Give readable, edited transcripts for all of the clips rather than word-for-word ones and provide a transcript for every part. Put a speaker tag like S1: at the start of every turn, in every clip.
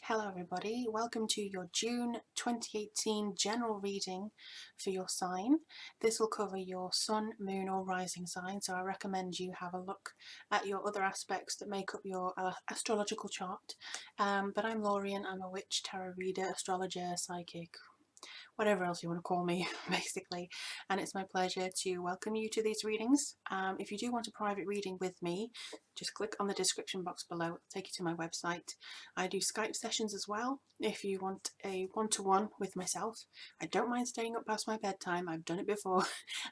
S1: Hello everybody, welcome to your June 2018 general reading for your sign. This will cover your sun, moon or rising sign, so I recommend you have a look at your other aspects that make up your astrological chart. But I'm Lorien, I'm a witch, tarot reader, astrologer, psychic, whatever else you want to call me basically, and it's my pleasure to welcome you to these readings. If you do want a private reading with me, just click on the description box below, it'll take you to my website. I do Skype sessions as well if you want a one-to-one with myself. I don't mind staying up past my bedtime, I've done it before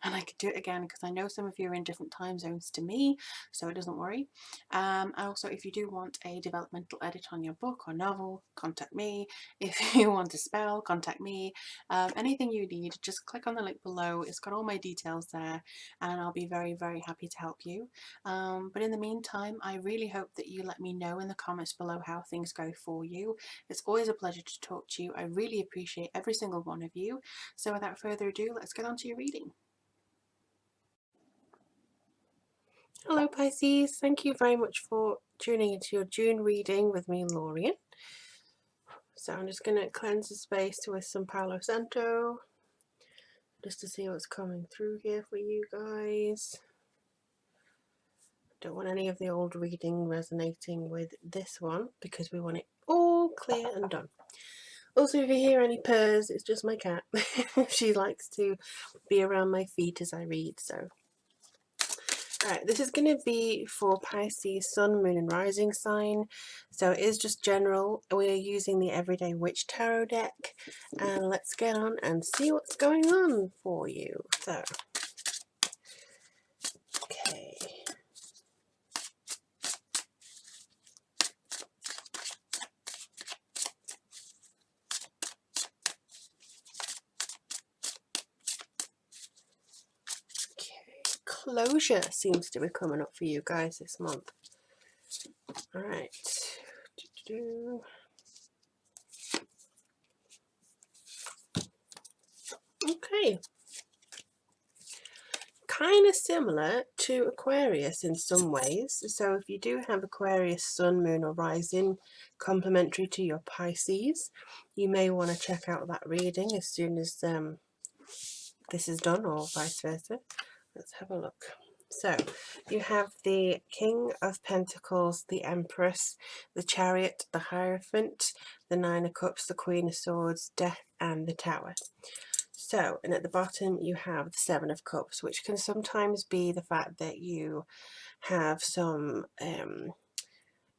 S1: and I could do it again because I know some of you are in different time zones to me, so it doesn't worry. Also, if you do want a developmental edit on your book or novel, contact me. If you want a spell, contact me. Anything you need, just click on the link below. It's got all my details there and I'll be very happy to help you. But in the meantime, I really hope that you let me know in the comments below how things go for you. It's always a pleasure to talk to you. I really appreciate every single one of you. So without further ado, let's get on to your reading. Hello Pisces, thank you very much for tuning into your June reading with me, Lorien. So I'm just going to cleanse the space with some Palo Santo just to see what's coming through here for you guys. Don't want any of the old reading resonating with this one because we want it all clear and done. Also, if you hear any purrs, it's just my cat. She likes to be around my feet as I read. So, alright, this is going to be for Pisces sun, moon and rising sign. So it is just general. We are using the Everyday Witch Tarot deck. And let's get on and see what's going on for you. So, okay. Closure seems to be coming up for you guys this month. Alright. Okay. Kind of similar to Aquarius in some ways. So if you do have Aquarius sun, moon or rising complementary to your Pisces, you may want to check out that reading as soon as this is done, or vice versa. Let's have a look. So you have the King of Pentacles, the Empress, the Chariot, the Hierophant, the Nine of Cups, the Queen of Swords, Death and the Tower. So, and at the bottom you have the Seven of Cups, which can sometimes be the fact that you have some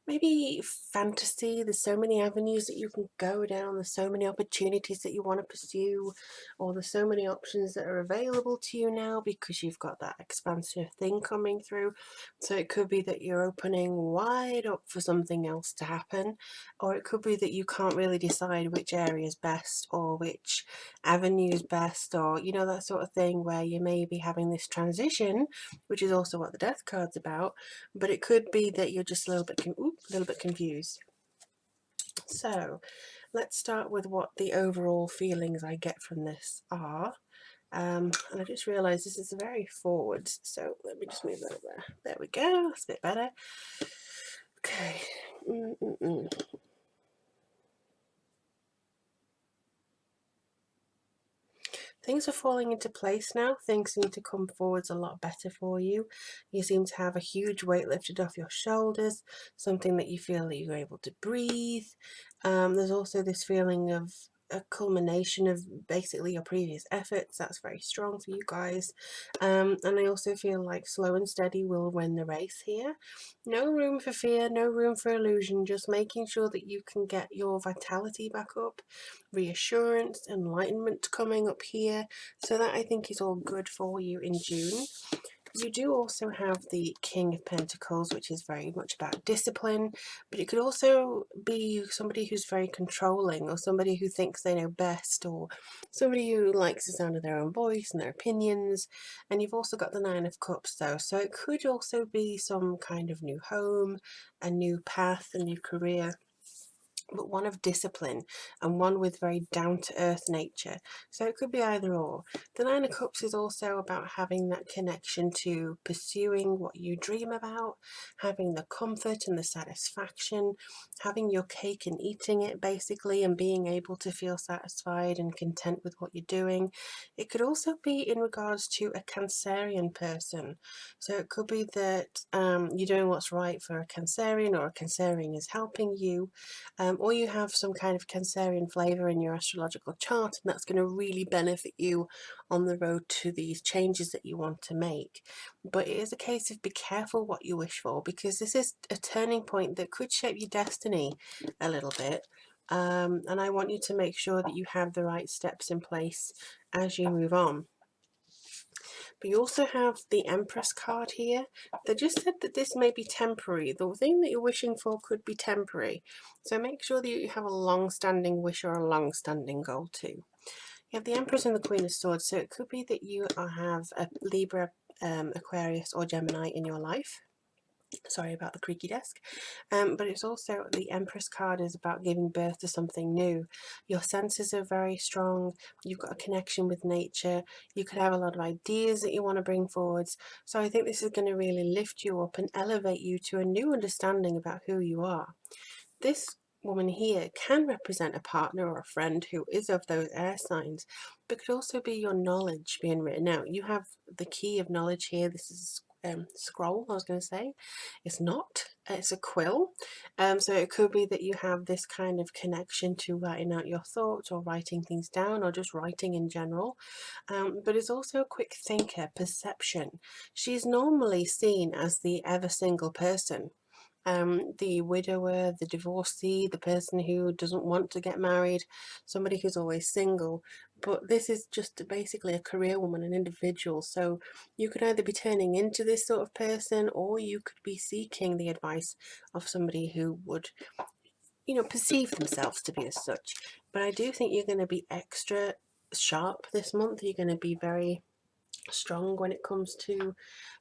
S1: maybe fantasy. There's so many avenues that you can go down, there's so many opportunities that you want to pursue, or there's so many options that are available to you now because you've got that expansive thing coming through. So it could be that you're opening wide up for something else to happen, or it could be that you can't really decide which area is best or which avenue is best, or you know, that sort of thing, where you may be having this transition, which is also what the Death card's about. But it could be that you're just a little bit confused. So let's start with what the overall feelings I get from this are. And I just realised this is very forward, so let me just move that over. There we go, that's a bit better. Okay. Things are falling into place now. Things seem to come forwards a lot better for you. You seem to have a huge weight lifted off your shoulders, something that you feel that you're able to breathe. There's also this feeling of a culmination of basically your previous efforts. That's very strong for you guys. And I also feel like slow and steady will win the race here. No room for fear, no room for illusion, just making sure that you can get your vitality back up, reassurance, enlightenment coming up here. So that I think is all good for you in June. You do also have the King of Pentacles, which is very much about discipline, but it could also be somebody who's very controlling, or somebody who thinks they know best, or somebody who likes the sound of their own voice and their opinions. And you've also got the Nine of Cups though, so it could also be some kind of new home, a new path, a new career.
S2: but one of discipline and one with very down-to-earth nature. So it could be either or. The Nine of Cups is also about having that connection to pursuing what you dream about, having the comfort and the satisfaction, having your cake and eating it basically, and being able to feel satisfied and content with what you're doing. It could also be in regards to a Cancerian person. So it could be that you're doing what's right for a Cancerian, or a Cancerian is helping you, or you have some kind of Cancerian flavour in your astrological chart, and that's going to really benefit you on the road to these changes that you want to make. But it is a case of be careful what you wish for, because this is a turning point that could shape your destiny a little bit. And I want you to make sure that you have the right steps in place as you move on. But you also have the Empress card here. They just said that this may be temporary. The thing that you're wishing for could be temporary. So make sure that you have a long-standing wish or a long-standing goal too. You have the Empress and the Queen of Swords. So it could be that you have a Libra, Aquarius or Gemini in your life. Sorry about the creaky desk. But it's also, the Empress card is about giving birth to something new. Your senses are very strong. You've got a connection with nature. You could have a lot of ideas that you want to bring forwards. So I think this is going to really lift you up and elevate you to a new understanding about who you are. This woman here can represent a partner or a friend who is of those air signs, but could also be your knowledge being written out. You have the key of knowledge here. This is scroll, I was going to say. It's not, it's a quill. So it could be that you have this kind of connection to writing out your thoughts, or writing things down, or just writing in general. But it's also a quick thinker, perception. She's normally seen as the ever single person. The widower, the divorcee, the person who doesn't want to get married, somebody who's always single. But this is just basically a career woman, an individual. So you could either be turning into this sort of person, or you could be seeking the advice of somebody who would, perceive themselves to be as such. But I do think you're going to be extra sharp this month. You're going to be very strong when it comes to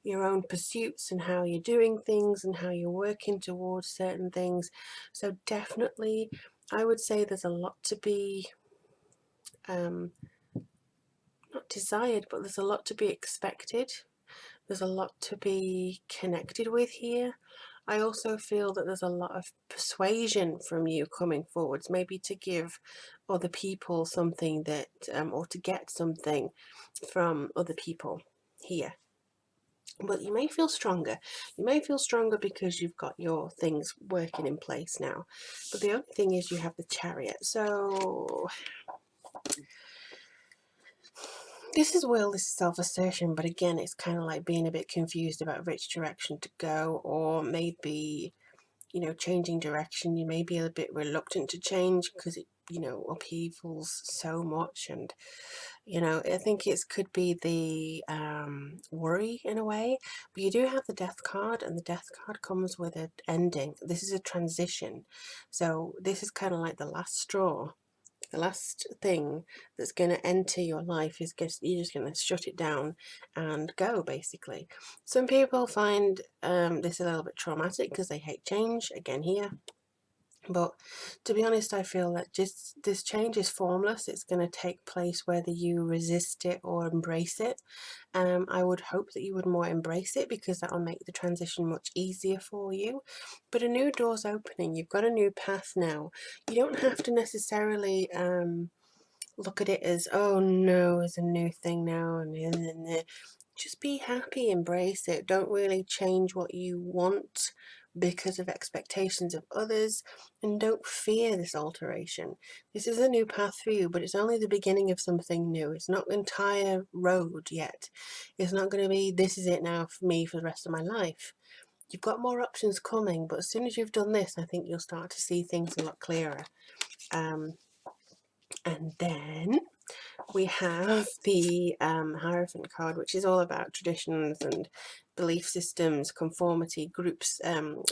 S2: your own pursuits and how you're doing things and how you're working towards certain things. So definitely, I would say there's a lot to be not desired, but there's a lot to be expected. There's a lot to be connected with here. I also feel that there's a lot of persuasion from you coming forwards, maybe to give other people something that, or to get something from other people here. But you may feel stronger. You may feel stronger because you've got your things working in place now. But the only thing is you have the Chariot. So this is will, this is self-assertion, but again, it's kind of like being a bit confused about which direction to go, or maybe, changing direction. You may be a bit reluctant to change because it, upheavals so much. And I think it could be the worry in a way. But you do have the Death card, and the Death card comes with an ending. This is a transition. So this is kind of like the last straw. The last thing that's going to enter your life is you're just going to shut it down and go, basically. Some people find this a little bit traumatic because they hate change, again here. But to be honest, I feel that just this change is formless. It's going to take place whether you resist it or embrace it. I would hope that you would more embrace it, because that will make the transition much easier for you. But a new door's opening. You've got a new path now. You don't have to necessarily look at it as, oh no, it's a new thing now, and just be happy, embrace it. Don't really change what you want because of expectations of others, and don't fear this alteration. This is a new path for you, but it's only the beginning of something new. It's not the entire road yet. It's not going to be, this is it now for me for the rest of my life. You've got more options coming, but as soon as you've done this, I think you'll start to see things a lot clearer. And then we have the Hierophant card, which is all about traditions and belief systems, conformity, groups,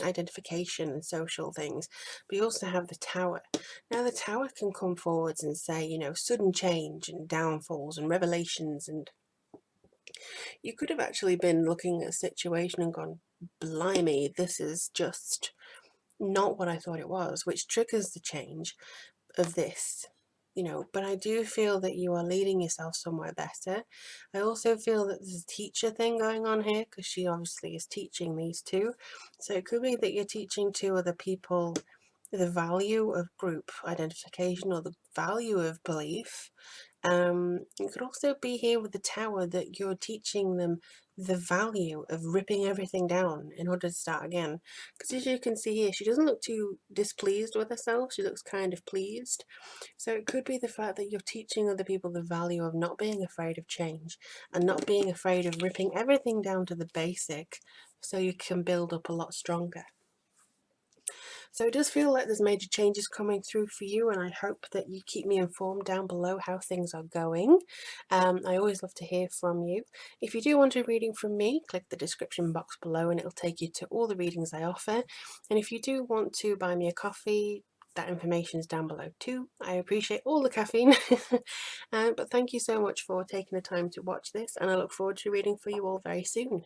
S2: identification and social things. But you also have the Tower. Now the Tower can come forwards and say, sudden change and downfalls and revelations, and you could have actually been looking at a situation and gone, blimey, this is just not what I thought it was, which triggers the change of this. But I do feel that you are leading yourself somewhere better. I also feel that there's a teacher thing going on here, because she obviously is teaching these two. So it could be that you're teaching two other people the value of group identification or the value of belief. It could also be here with the tower that you're teaching them the value of ripping everything down in order to start again. Because as you can see here, she doesn't look too displeased with herself, she looks kind of pleased. So it could be the fact that you're teaching other people the value of not being afraid of change and not being afraid of ripping everything down to the basic so you can build up a lot stronger. So it does feel like there's major changes coming through for you, and I hope that you keep me informed down below how things are going. I always love to hear from you. If you do want a reading from me, click the description box below and it'll take you to all the readings I offer. And if you do want to buy me a coffee, that information is down below too. I appreciate all the caffeine. But thank you so much for taking the time to watch this, and I look forward to reading for you all very soon.